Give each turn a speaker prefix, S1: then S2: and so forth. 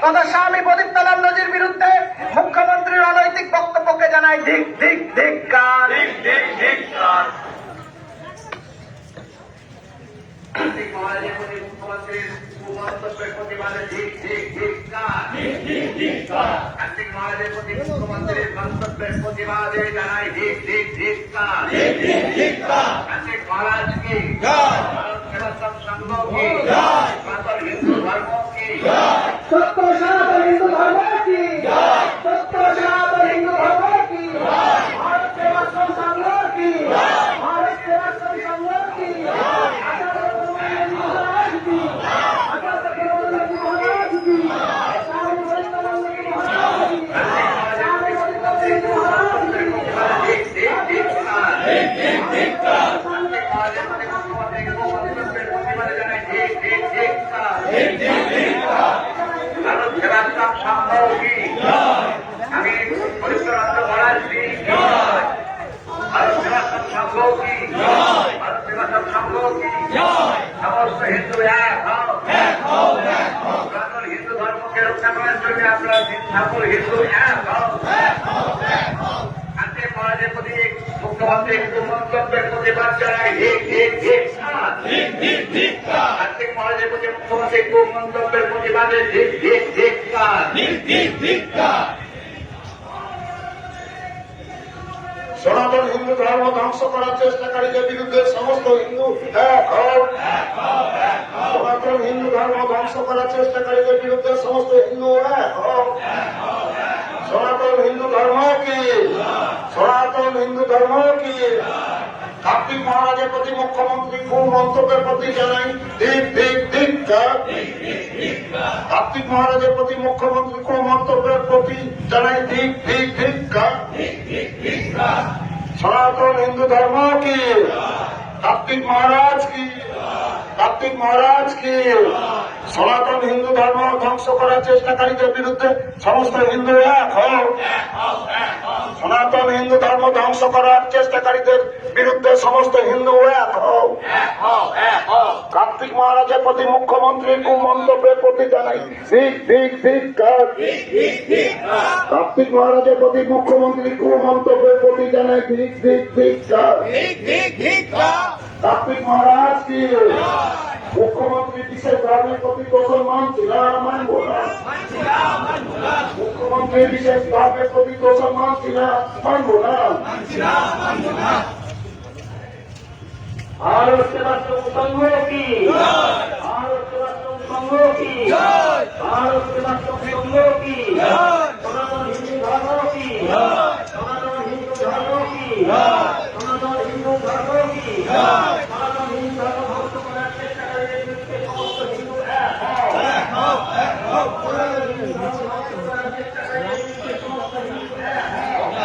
S1: তথা স্বামী প্রদীপ তালাম নজির বিরুদ্ধে মুখ্যমন্ত্রীর অনৈতিক বক্তব্যকে জানাই ধিক ধিক ধিক্কার। মুখ্যমন্ত্রীর কুমন্তব্যের প্রতিবাদে ধিক ধিক ধিক্কার। কার্তিক মহারাজের প্রতি মুখ্যমন্ত্রীর মন্তব্যের প্রতিবাদে জানাই ধিক ধিক ধিক্কার। কার্তিক মহারাজ কি ভারত সেবাশ্রম সংঘ কি সনাতন হিন্দু ধর্ম কি সত্য সনাতন হিন্দু ধর্ম কি সত্য সনাতন হিন্দু ধর্ম কি ভারত সেবাশ্রম সংঘ কি ভারত সেবাশ্রম সংঘ কি ভারত সেবাশ্রম সংঘ কি আমি পরিচয় বলাচ্ছি ভারত সেবাশ্রম সংঘ কি ভারত সেবাশ্রম সংঘ কি সমস্ত হিন্দু এক হও সনাতন হিন্দু ধর্মকে রক্ষা করার জন্য আপনারা সকল হিন্দু এক হও। কার্তিক মহারাজের প্রতি মুখ্যমন্ত্রীর কুমন্তব্যের প্রতিবাদ জানাই ধিক ধিক ধিক্কার। কার্তিক মহারাজের প্রতি মুখ্যমন্ত্রীর কুমন্তব্যের প্রতিবাদে ধিক ধিক ধিক্কার।
S2: সনাতন হিন্দু ধর্ম ধ্বংস করার চেষ্টাকারীদের বিরুদ্ধে সমস্ত হিন্দু এক হও। সনাতন হিন্দু ধর্ম ধ্বংস করার চেষ্টাকারীদের বিরুদ্ধে সমস্ত হিন্দু এক হও। সনাতন হিন্দু ধর্ম কি সনাতন হিন্দু ধর্ম কি কার্তিক মহারাজের প্রতি মুখ্যমন্ত্রী মন্তব্যের প্রতি জানাই ধিক ধিক ধিক্কার। কার্তিক মহারাজের প্রতি মুখ্যমন্ত্রী মন্তব্যের প্রতি জানাই ধিক ধিক ধিক্কার। সনাতন হিন্দু ধর্ম কি কার্তিক মহারাজ কি কার্তিক মহারাজ কি সনাতন হিন্দু ধর্ম ধ্বংস করার চেষ্টাকারীদের বিরুদ্ধে সমস্ত হিন্দু এক হও। সনাতন হিন্দু ধর্ম ধ্বংস করার চেষ্টাকারীদের বিরুদ্ধে সমস্ত হিন্দু এক হও। কার্তিক মহারাজের প্রতি মুখ্যমন্ত্রীর কুমন্তব্যের প্রতি জানাই ধিক ধিক ধিক্কার। কার্তিক মহারাজের প্রতি মুখ্যমন্ত্রীর কুমন্তব্যের প্রতি জানাই ধিক ধিক ধিক্কার। কার্তিক মহারাজ কি মুখ্যমন্ত্রী বিশেষ ধর্মের প্রতি দোষণ মানছি না মানব না। মুখ্যমন্ত্রী বিশেষ ধর্মের প্রতি দোষণ মানছি না মানব না।
S1: ভারত সেবাশ্রম সংঘ কি ভারত সেবাশ্রম সংঘ কি ভারত সেবাশ্রম সংঘ কি সনাতন হিন্দু ধর্ম কি সনাতন হিন্দু ধর্ম কি সনাতন হিন্দু ধর্ম কি সনাতন হিন্দু ধর্ম ধ্বংস করার চেষ্টাকারীদের বিরুদ্ধে সমস্ত হিন্দু এক হও। সনাতন হিন্দু ধর্ম ধ্বংস করার চেষ্টাকারীদের বিরুদ্ধে সমস্ত হিন্দু এক হও।